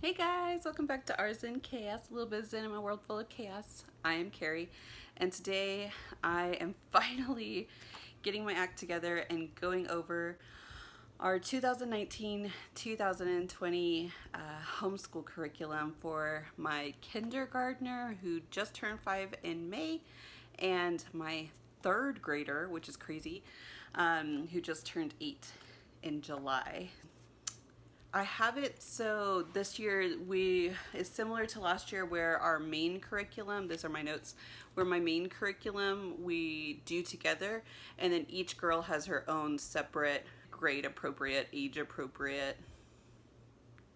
Hey guys, welcome back to Ours in Chaos, a little bit of Zen in my world full of chaos. I am Carrie, and today I am finally getting my act together and going over our 2019-2020 homeschool curriculum for my kindergartner who just turned 5 in May, and my third grader, which is crazy, who just turned 8 in July. I have it so this year is similar to last year where our main curriculum, these are my notes, where my main curriculum we do together, and then each girl has her own separate grade appropriate, age appropriate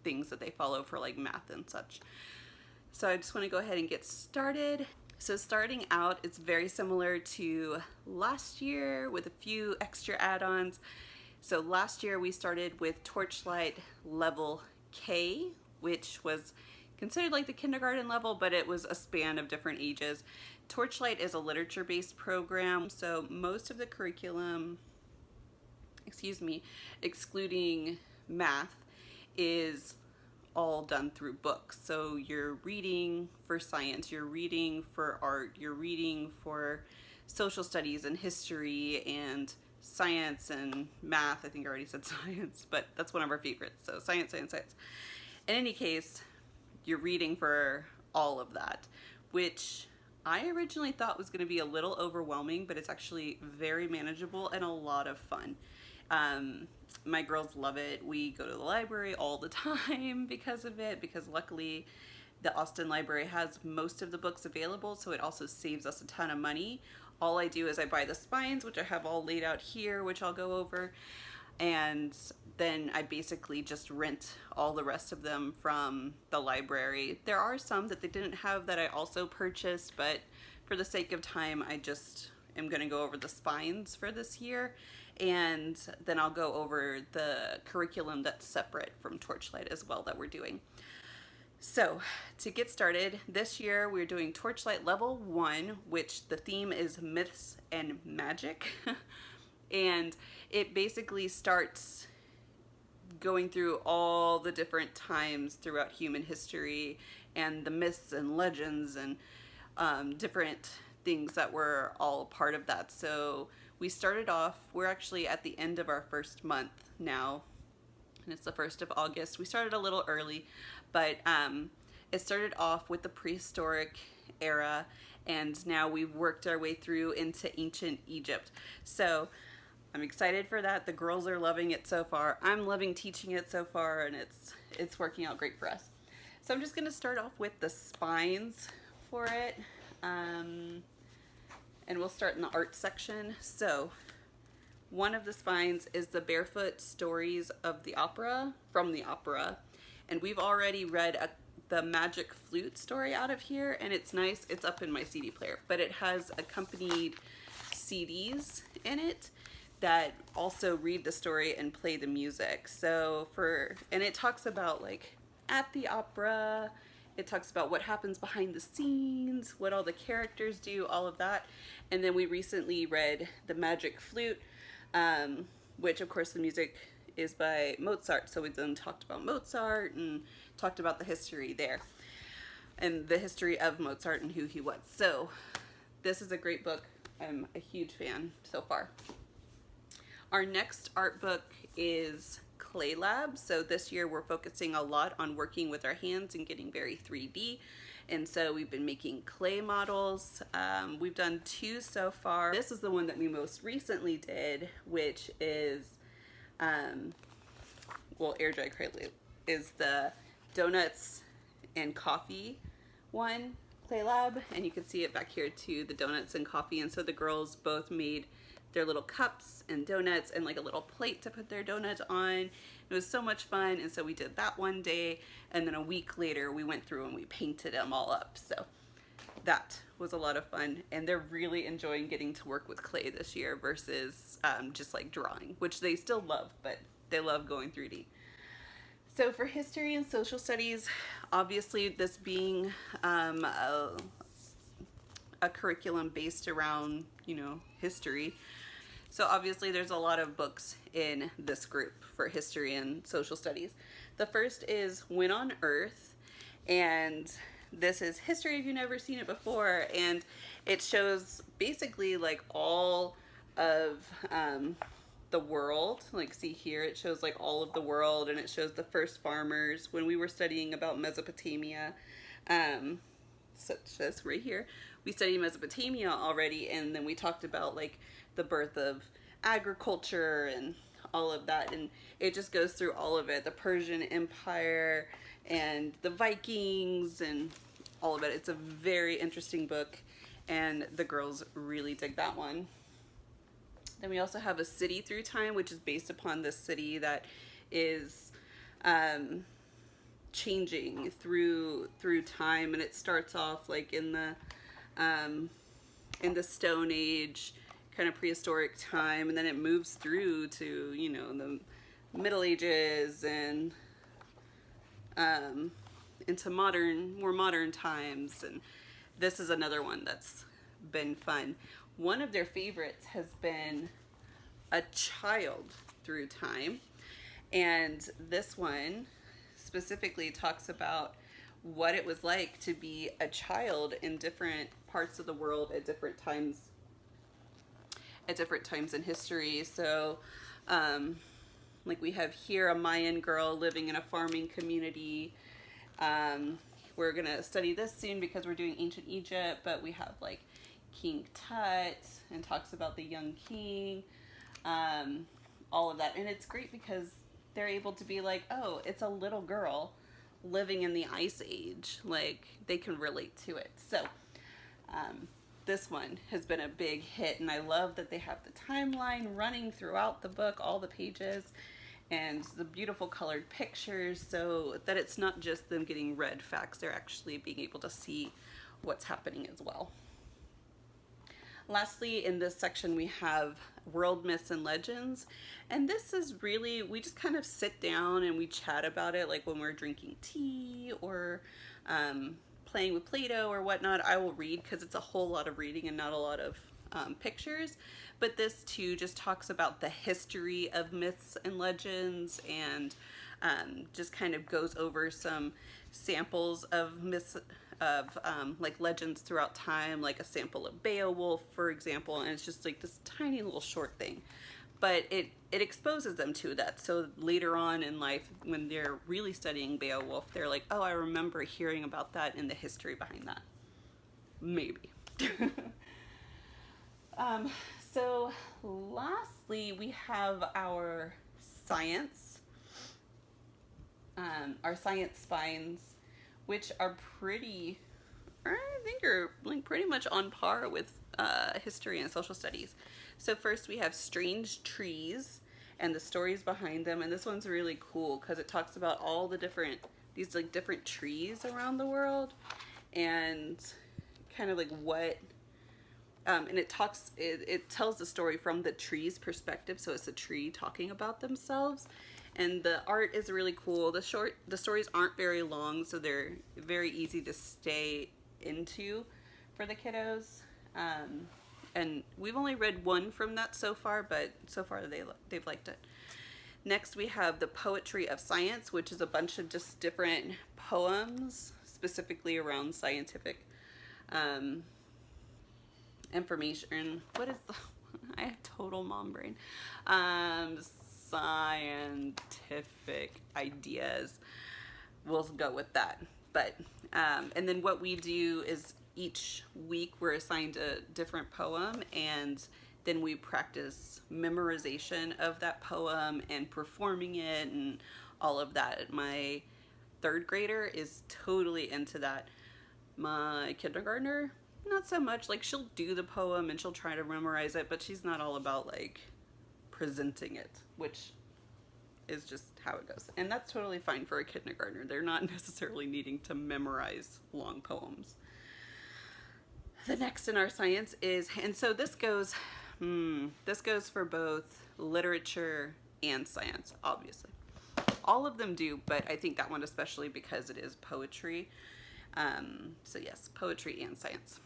things that they follow for like math and such. So I just want to go ahead and get started. So starting out, it's very similar to last year with a few extra add-ons. So last year we started with Torchlight Level K, which was considered like the kindergarten level, but it was a span of different ages. Torchlight is a literature-based program, so most of the curriculum, excluding math, is all done through books. So you're reading for science, you're reading for art, you're reading for social studies and history and science and math. I think I already said science, but that's one of our favorites. So science. In any case, you're reading for all of that, which I originally thought was going to be a little overwhelming, but it's actually very manageable and a lot of fun. My girls love it. We go to the library all the time because of it, because luckily the Austin Library has most of the books available, so it also saves us a ton of money. All I do is I buy the spines, which I have all laid out here, which I'll go over, and then I basically just rent all the rest of them from the library. There are some that they didn't have that I also purchased, but for the sake of time, I just am going to go over the spines for this year, and then I'll go over the curriculum that's separate from Torchlight as well that we're doing. So to get started, this year we're doing Torchlight Level 1, which the theme is myths and magic. And it basically starts going through all the different times throughout human history and the myths and legends and different things that were all a part of that. So we started off, we're actually at the end of our first month now, and it's the 1st of August. We started a little early, but it started off with the prehistoric era, and now we've worked our way through into ancient Egypt. So I'm excited for that. The girls are loving it so far. I'm loving teaching it so far, and it's working out great for us. So I'm just going to start off with the spines for it, and we'll start in the art section. So one of the spines is the Barefoot Stories of the Opera, from the opera. And we've already read the Magic Flute story out of here, and it's nice. It's up in my CD player, but it has accompanied CDs in it that also read the story and play the music. So and it talks about like at the opera, it talks about what happens behind the scenes, what all the characters do, all of that. And then we recently read the Magic Flute, which of course the music is by Mozart. So we then talked about Mozart and talked about the history there and the history of Mozart and who he was. So this is a great book. I'm a huge fan so far. Our next art book is Clay Lab. So this year we're focusing a lot on working with our hands and getting very 3D. And so we've been making clay models. We've done 2 so far. This is the one that we most recently did, which is air dry clay is the donuts and coffee one, Clay Lab, and you can see it back here too, the donuts and coffee. And so the girls both made their little cups and donuts and like a little plate to put their donuts on. It was so much fun, and so we did that one day, and then a week later we went through and we painted them all up. So that was a lot of fun, and they're really enjoying getting to work with clay this year versus just like drawing, which they still love, but they love going 3D. So for history and social studies, obviously this being a curriculum based around, history, so obviously there's a lot of books in this group for history and social studies. The first is When on Earth, and this is history if you've never seen it before, and it shows basically like all of the world. Like, see here, it shows like all of the world, and it shows the first farmers. When we were studying about Mesopotamia, such as right here, we studied Mesopotamia already, and then we talked about like the birth of agriculture and all of that, and it just goes through all of it, the Persian Empire and the Vikings and all of it. It's a very interesting book, and the girls really dig that one. Then we also have A City Through Time, which is based upon this city that is changing through time, and it starts off like in the Stone Age, kind of prehistoric time, and then it moves through to, you know, the Middle Ages and into more modern times. And this is another one that's been fun. One of their favorites has been A Child Through Time, and this one specifically talks about what it was like to be a child in different parts of the world at different times in history. So like we have here a Mayan girl living in a farming community. We're gonna study this soon because we're doing ancient Egypt, but we have like King Tut, and talks about the young king, all of that. And it's great because they're able to be like, oh, it's a little girl living in the Ice Age. Like, they can relate to it. So this one has been a big hit, and I love that they have the timeline running throughout the book, all the pages, and the beautiful colored pictures, so that it's not just them getting read facts, they're actually being able to see what's happening as well. Lastly, in this section, we have World Myths and Legends. And this is really, we just kind of sit down and we chat about it, like when we're drinking tea or playing with Play-Doh or whatnot. I will read because it's a whole lot of reading and not a lot of pictures. But this too just talks about the history of myths and legends, and just kind of goes over some samples of myths, of like legends throughout time, like a sample of Beowulf, for example, and it's just like this tiny little short thing, but it exposes them to that. So later on in life, when they're really studying Beowulf, they're like, oh, I remember hearing about that and the history behind that. Maybe. So lastly, we have our science spines, which are pretty, I think are like pretty much on par with history and social studies. So first we have Strange Trees and the stories behind them, and this one's really cool because it talks about all the different trees around the world, and kind of like what, and it tells the story from the tree's perspective, so it's a tree talking about themselves. And the art is really cool. The stories aren't very long, so they're very easy to stay into for the kiddos. And we've only read one from that so far, but so far they've liked it. Next, we have The Poetry of Science, which is a bunch of just different poems, specifically around scientific information. What is I have total mom brain. Scientific ideas. We'll go with that. But and then what we do is each week we're assigned a different poem, and then we practice memorization of that poem and performing it and all of that. My third grader is totally into that. My kindergartner, not so much. Like, she'll do the poem and she'll try to memorize it, but she's not all about like presenting it, which is just how it goes. And that's totally fine for a kindergartner. They're not necessarily needing to memorize long poems. The next in our science is, and so this goes for both literature and science, obviously. All of them do, but I think that one especially because it is poetry. So yes, poetry and science.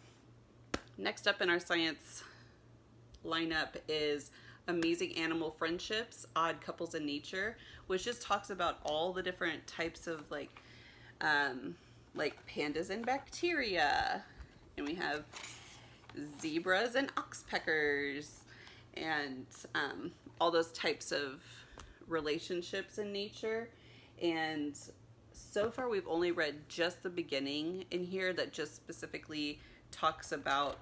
Next up in our science lineup is Amazing Animal Friendships, Odd Couples in Nature, which just talks about all the different types of like pandas and bacteria, and we have zebras and oxpeckers, and all those types of relationships in nature. And so far we've only read just the beginning in here that just specifically talks about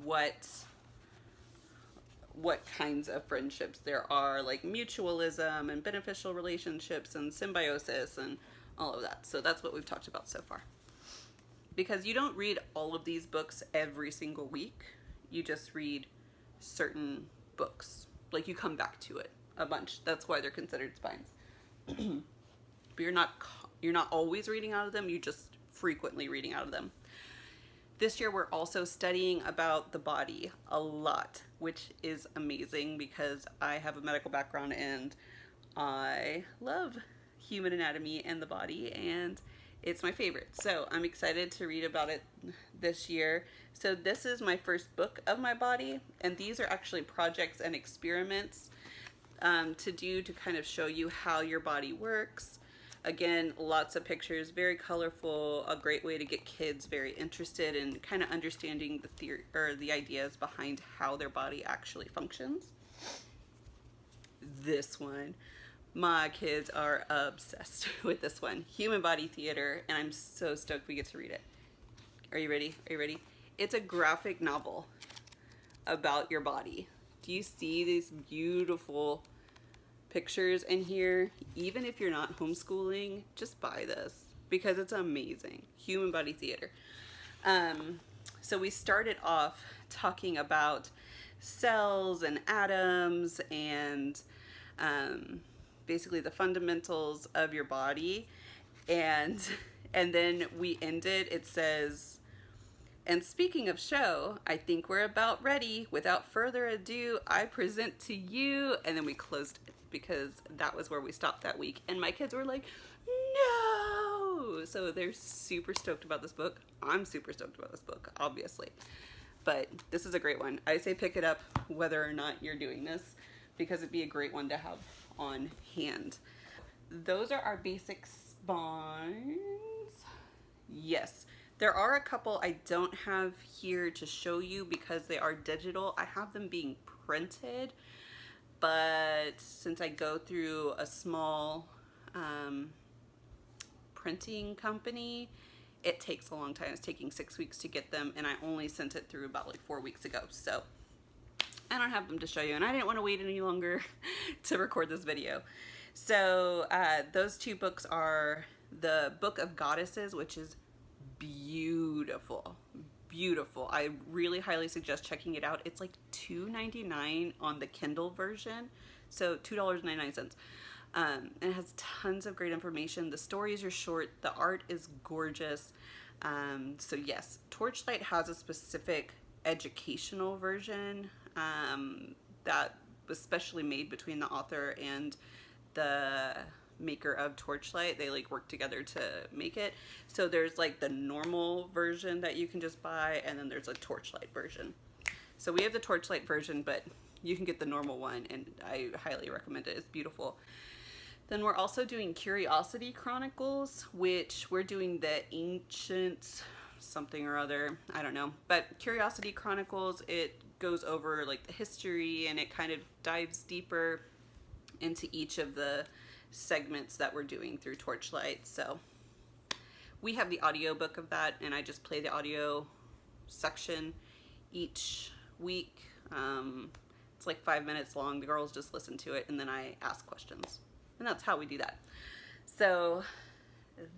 what kinds of friendships there are, like mutualism and beneficial relationships and symbiosis and all of that. So that's what we've talked about so far. Because you don't read all of these books every single week. You just read certain books. Like you come back to it a bunch. That's why they're considered spines. But you're not always reading out of them. You just frequently reading out of them. This year we're also studying about the body a lot, which is amazing because I have a medical background and I love human anatomy and the body, and it's my favorite. So I'm excited to read about it this year. So this is my first book of my body, and these are actually projects and experiments to do to kind of show you how your body works. Again, lots of pictures, very colorful, a great way to get kids very interested in kind of understanding the theory or the ideas behind how their body actually functions. This one, my kids are obsessed with this one, Human Body Theater, and I'm so stoked we get to read it. Are you ready? Are you ready? It's a graphic novel about your body. Do you see these beautiful pictures in here? Even if you're not homeschooling, just buy this because it's amazing. Human Body Theater. So we started off talking about cells and atoms and basically the fundamentals of your body, and then we ended, it says, and speaking of show, I think we're about ready. Without further ado, I present to you, and then we closed it because that was where we stopped that week, and my kids were like, no! So they're super stoked about this book. I'm super stoked about this book, obviously, but this is a great one. I say pick it up whether or not you're doing this because it'd be a great one to have on hand. Those are our basic spines. Yes, there are a couple I don't have here to show you because they are digital. I have them being printed, but since I go through a small printing company, it takes a long time. It's taking 6 weeks to get them, and I only sent it through about like 4 weeks ago. So I don't have them to show you, and I didn't want to wait any longer to record this video. So those two books are the Book of Goddesses, which is beautiful, beautiful. I really highly suggest checking it out. It's like $2.99 on the Kindle version, so $2.99. And it has tons of great information. The stories are short, the art is gorgeous. So yes, Torchlight has a specific educational version that was specially made between the author and the maker of Torchlight. They like work together to make it. So there's like the normal version that you can just buy, and then there's a Torchlight version. So we have the Torchlight version, but you can get the normal one, and I highly recommend it. It's beautiful. Then we're also doing Curiosity Chronicles, which we're doing the ancient something or other, I don't know, but Curiosity Chronicles, it goes over like the history, and it kind of dives deeper into each of the segments that we're doing through Torchlight. So we have the audiobook of that, and I just play the audio section each week. It's like 5 minutes long. The girls just listen to it, and then I ask questions, and that's how we do that. So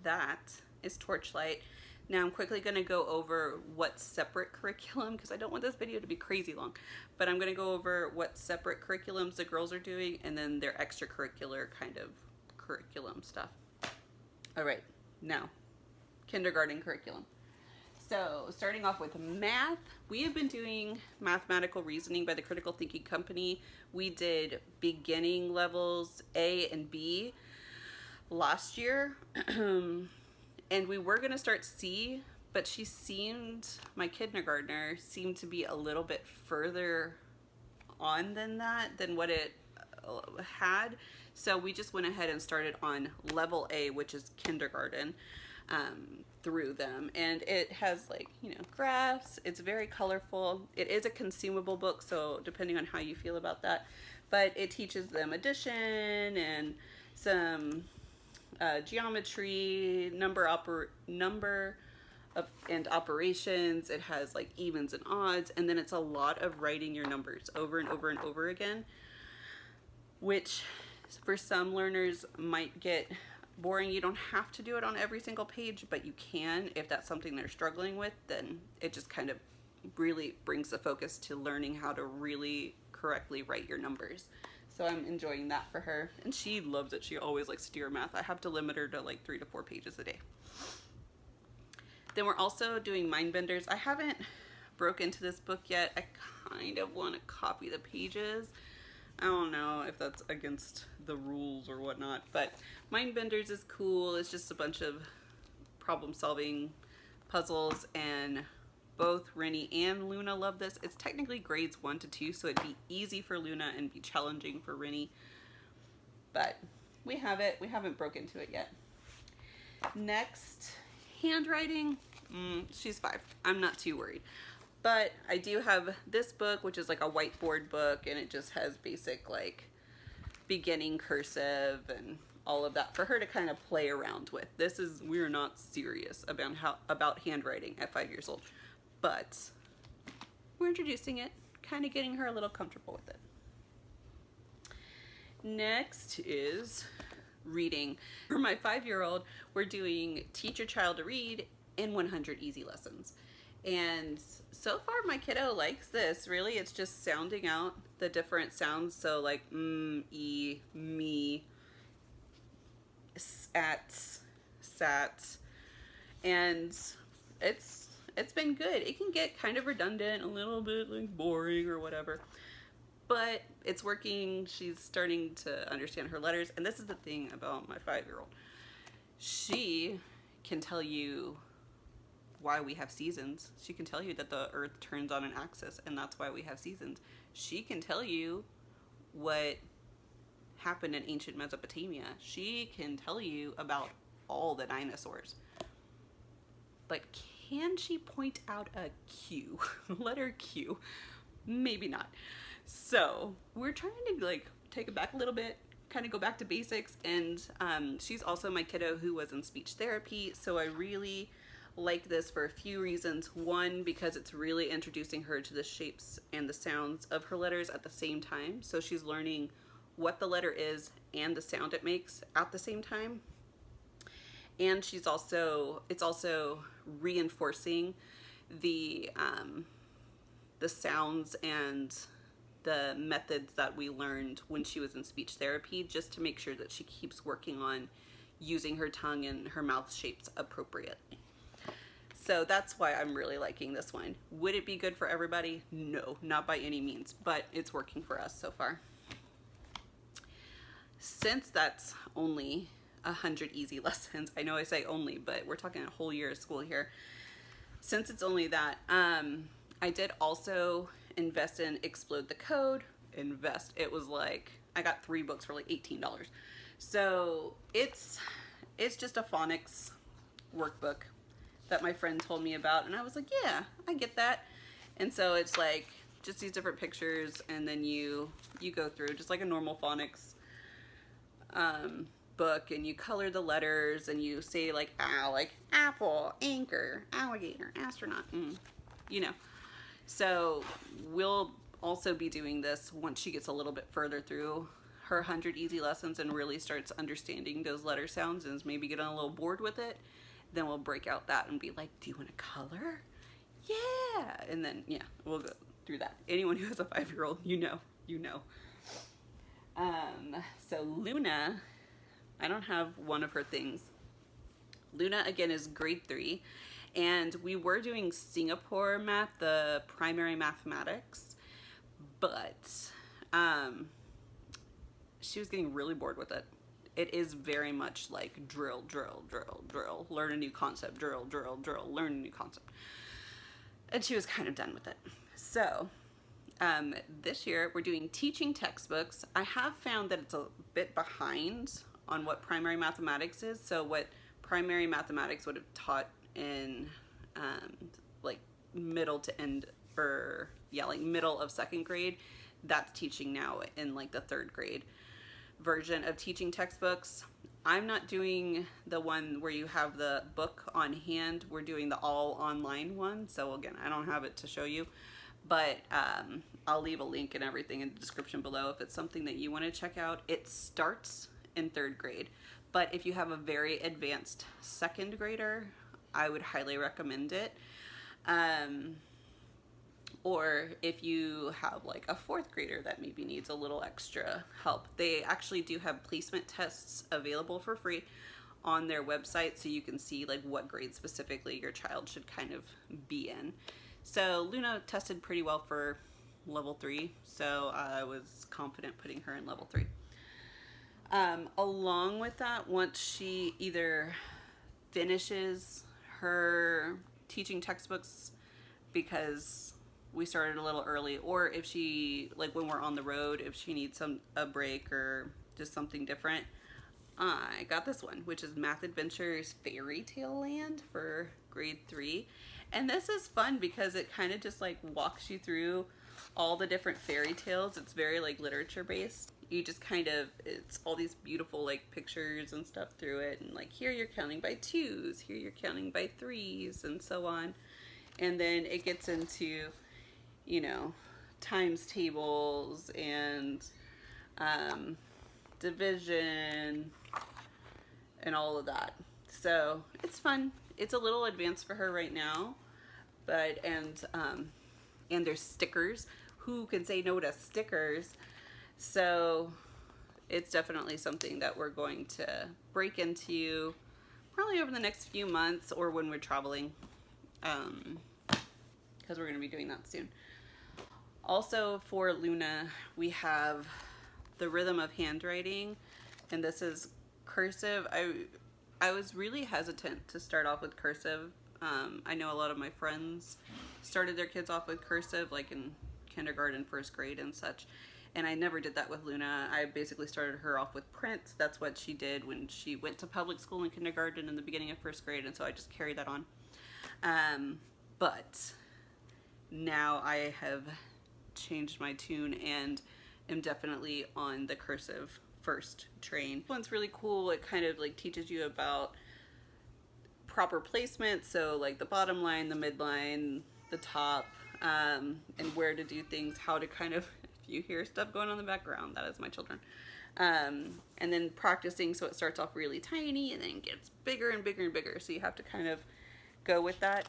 that is Torchlight. Now I'm quickly going to go over what separate curriculum, because I don't want this video to be crazy long, but I'm going to go over what separate curriculums the girls are doing, and then their extracurricular kind of curriculum stuff. All right, now kindergarten curriculum. So starting off with math, we have been doing mathematical reasoning by the Critical Thinking Company. We did beginning levels A and B last year. And we were going to start C, but my kindergartner seemed to be a little bit further on than what it had. So we just went ahead and started on level A, which is kindergarten, through them. And it has, like, you know, graphs. It's very colorful. It is a consumable book, so depending on how you feel about that. But it teaches them addition and some geometry, and operations. It has like evens and odds, and then it's a lot of writing your numbers over and over and over again, which for some learners might get boring. You don't have to do it on every single page, but you can. If that's something they're struggling with, then it just kind of really brings the focus to learning how to really correctly write your numbers. So I'm enjoying that for her, and she loves it. She always likes to do her math. I have to limit her to like 3 to 4 pages a day. Then we're also doing mind benders. I haven't broke into this book yet. I kind of want to copy the pages. I don't know if that's against the rules or whatnot, but mind benders is cool. It's just a bunch of problem solving puzzles, and both Rennie and Luna love this. It's technically grades 1 to 2, so it'd be easy for Luna and be challenging for Rennie. But we have it. We haven't broke into it yet. Next, handwriting. She's 5. I'm not too worried. But I do have this book, which is like a whiteboard book, and it just has basic like beginning cursive and all of that for her to kind of play around with. We're not serious about handwriting at 5 years old, but we're introducing it, kind of getting her a little comfortable with it. Next is reading. For my 5-year-old, we're doing Teach Your Child to Read in 100 Easy Lessons. And so far my kiddo likes this. Really, it's just sounding out the different sounds. So like e, me, sat, and it's been good. It can get kind of redundant, a little bit like boring or whatever, but it's working. She's starting to understand her letters, and this is the thing about my 5-year-old. She can tell you why we have seasons. She can tell you that the earth turns on an axis, and that's why we have seasons. She can tell you what happened in ancient Mesopotamia. She can tell you about all the dinosaurs. But can she point out a Q? Letter Q? Maybe not. So we're trying to like take it back a little bit, kind of go back to basics. And she's also my kiddo who was in speech therapy, so I really like this for a few reasons. One, because it's really introducing her to the shapes and the sounds of her letters at the same time. So she's learning what the letter is and the sound it makes at the same time. And it's also reinforcing the sounds and the methods that we learned when she was in speech therapy, just to make sure that she keeps working on using her tongue and her mouth shapes appropriately. So that's why I'm really liking this one. Would it be good for everybody? No, not by any means, but it's working for us so far. Since that's only 100 easy lessons, I know I say only, but we're talking a whole year of school here. Since it's only that, I did also invest in Explode the Code. It was like, I got 3 books for like $18. So it's just a phonics workbook that my friend told me about, and I was like, yeah, I get that. And so it's like just these different pictures, and then you go through just like a normal phonics book, and you color the letters, and you say like like apple, anchor, alligator, astronaut, you know. So we'll also be doing this once she gets a little bit further through her 100 easy lessons and really starts understanding those letter sounds and is maybe getting a little bored with it. Then we'll break out that and be like, do you want to color? Yeah. And then, yeah, we'll go through that. Anyone who has a 5-year-old, you know. So Luna, I don't have one of her things. Luna, again, is grade 3. And we were doing Singapore math, the primary mathematics. But she was getting really bored with it. It is very much like drill, learn a new concept, drill, learn a new concept. And she was kind of done with it. So This year we're doing teaching textbooks. I have found that it's a bit behind on what primary mathematics is. So what primary mathematics would have taught in like middle to end, or yeah, like middle of second grade, that's teaching now in like the third grade version of teaching textbooks. I'm not doing the one where you have the book on hand. We're doing the all online one. So again, I don't have it to show you, but I'll leave a link and everything in the description below if it's something that you want to check out. It starts in third grade, but if you have a very advanced second grader, I would highly recommend it. Or if you have like a fourth grader that maybe needs a little extra help, they actually do have placement tests available for free on their website, so you can see like what grade specifically your child should kind of be in. So Luna tested pretty well for level 3, so I was confident putting her in level 3. Along with that, once she either finishes her teaching textbooks, because we started a little early, or if she, like when we're on the road, if she needs a break or just something different, I got this one, which is Math Adventures Fairy Tale Land for grade 3. And this is fun because it kind of just like walks you through all the different fairy tales. It's very like literature based. You just kind of, it's all these beautiful like pictures and stuff through it, and like here you're counting by 2s, here you're counting by 3s, and so on. And then it gets into, you know, times tables and division and all of that. So it's fun. It's a little advanced for her right now, but and there's stickers. Who can say no to stickers? So it's definitely something that we're going to break into probably over the next few months, or when we're traveling, because we're going to be doing that soon. Also for Luna, we have the Rhythm of Handwriting, and this is cursive. I was really hesitant to start off with cursive. I know a lot of my friends started their kids off with cursive, like in kindergarten, first grade and such, and I never did that with Luna. I basically started her off with print. That's what she did when she went to public school in kindergarten in the beginning of first grade, and so I just carried that on. But now I have changed my tune and am definitely on the cursive first train. This one's really cool. It kind of like teaches you about proper placement, so like the bottom line, the midline, the top, and where to do things, how to kind of, if you hear stuff going on in the background, that is my children. And then practicing, so it starts off really tiny and then gets bigger and bigger and bigger, so you have to kind of go with that.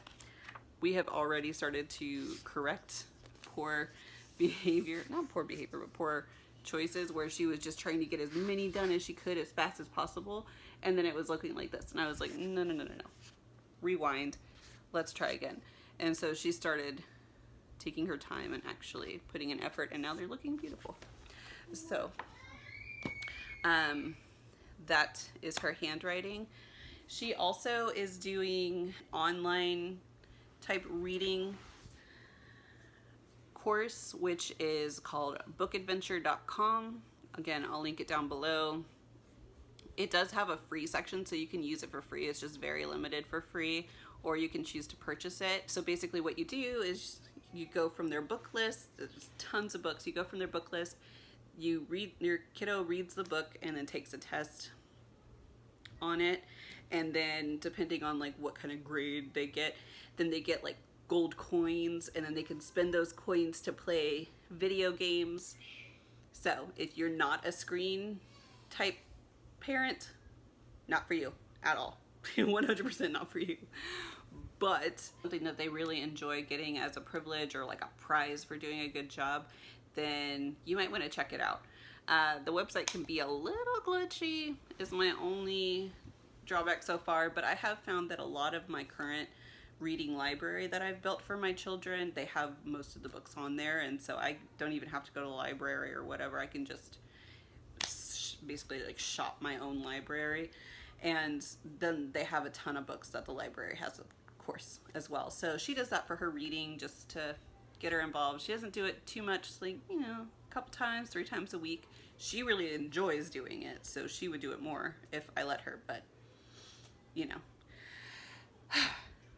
We have already started to correct poor behavior, not poor behavior, but poor choices, where she was just trying to get as many done as she could as fast as possible, and then it was looking like this, and I was like, no, rewind, let's try again. And so she started taking her time and actually putting in effort, and now they're looking beautiful. So that is her handwriting. She also is doing online type reading course, which is called bookadventure.com. Again, I'll link it down below. It does have a free section, so you can use it for free. It's just very limited for free, or you can choose to purchase it. So basically what you do is you go from their book list. There's tons of books. You go from their book list, you read, your kiddo reads the book and then takes a test on it, and then depending on like what kind of grade they get, then they get like gold coins, and then they can spend those coins to play video games. So if you're not a screen type parent, not for you at all. 100% not for you. But something that they really enjoy getting as a privilege, or like a prize for doing a good job, then you might want to check it out. The website can be a little glitchy, is my only drawback so far, but I have found that a lot of my current reading library that I've built for my children, they have most of the books on there, and so I don't even have to go to the library or whatever. I can just basically like shop my own library, and then they have a ton of books that the library has, of course, as well. So she does that for her reading, just to get her involved. She doesn't do it too much, like, you know, a couple times, 3 times a week. She really enjoys doing it, so she would do it more if I let her, but, you know.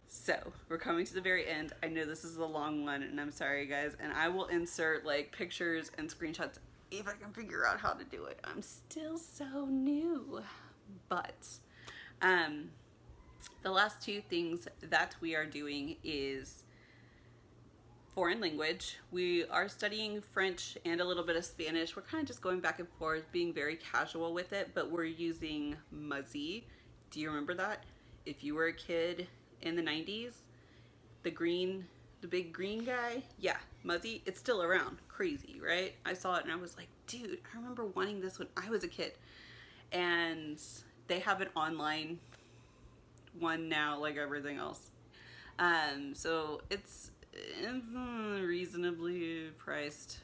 So, we're coming to the very end. I know this is a long one, and I'm sorry, guys, and I will insert, like, pictures and screenshots if I can figure out how to do it. I'm still so new. But, the last 2 things that we are doing is foreign language. We are studying French and a little bit of Spanish. We're kind of just going back and forth, being very casual with it, but we're using Muzzy. Do you remember that? If you were a kid in the 90s, the big green guy, yeah, Muzzy, it's still around. Crazy, right? I saw it and I was like, dude, I remember wanting this when I was a kid. And they have an online one now, like everything else. So it's reasonably priced,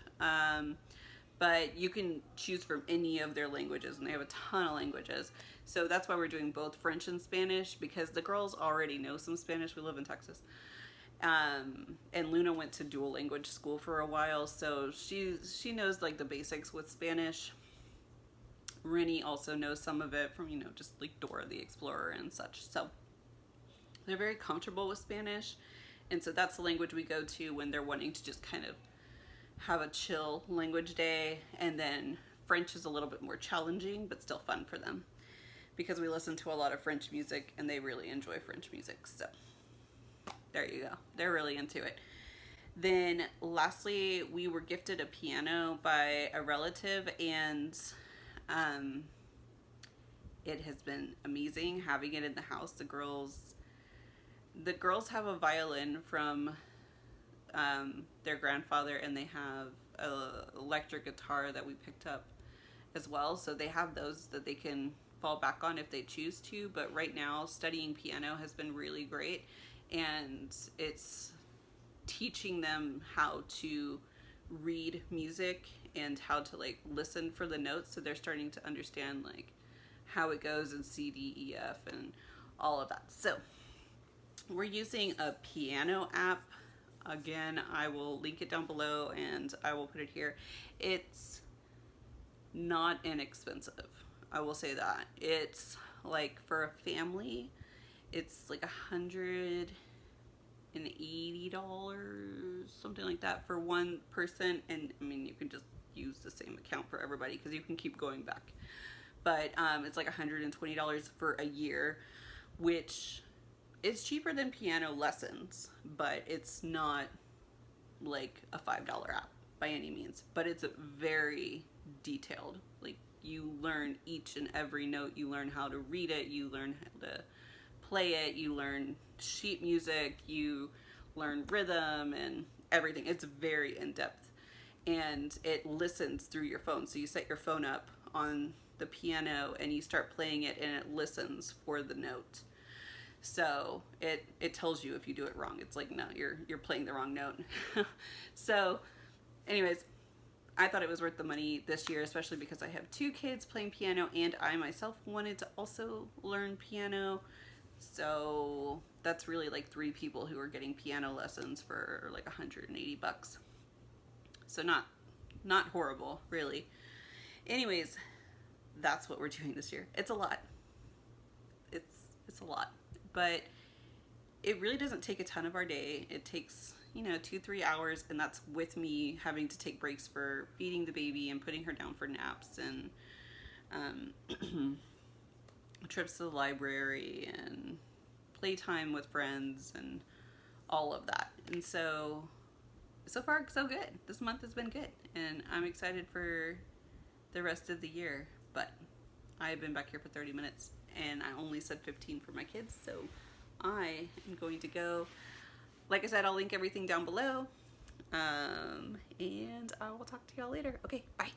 but you can choose from any of their languages, and they have a ton of languages. So that's why we're doing both French and Spanish, because the girls already know some Spanish. We live in Texas, and Luna went to dual language school for a while, so she knows like the basics with Spanish. Rennie also knows some of it from, you know, just like Dora the Explorer and such. So they're very comfortable with Spanish. And so that's the language we go to when they're wanting to just kind of have a chill language day. And then French is a little bit more challenging, but still fun for them, because we listen to a lot of French music and they really enjoy French music. So there you go. They're really into it. Then lastly, we were gifted a piano by a relative, and it has been amazing having it in the house. The girls have a violin from their grandfather, and they have an electric guitar that we picked up as well. So they have those that they can fall back on if they choose to. But right now, studying piano has been really great, and it's teaching them how to read music and how to like listen for the notes. So they're starting to understand like how it goes in C, D, E, F, and all of that. So we're using a piano app. Again, I will link it down below and I will put it here. It's not inexpensive, I will say that. It's like for a family, it's like $180, something like that for one person. And I mean, you can just use the same account for everybody because you can keep going back. But it's like $120 for a year, which is cheaper than piano lessons, but it's not like a $5 app by any means. But it's very detailed. Like, you learn each and every note, you learn how to read it, you learn how to play it, you learn sheet music, you learn rhythm and everything. It's very in-depth, and it listens through your phone. So you set your phone up on the piano and you start playing it, and it listens for the note. So it tells you if you do it wrong. It's like, no, you're playing the wrong note. So anyways, I thought it was worth the money this year, especially because I have 2 kids playing piano, and I myself wanted to also learn piano. So that's really like 3 people who are getting piano lessons for like $180. So not horrible, really. Anyways, that's what we're doing this year. It's a lot. It's a lot, but it really doesn't take a ton of our day. It takes, 2-3 hours, and that's with me having to take breaks for feeding the baby and putting her down for naps, and trips to the library and playtime with friends and all of that. And so far so good. This month has been good, and I'm excited for the rest of the year. But I've been back here for 30 minutes and I only said 15 for my kids, so I am going to go. Like I said, I'll link everything down below, and I will talk to y'all later. Okay, bye.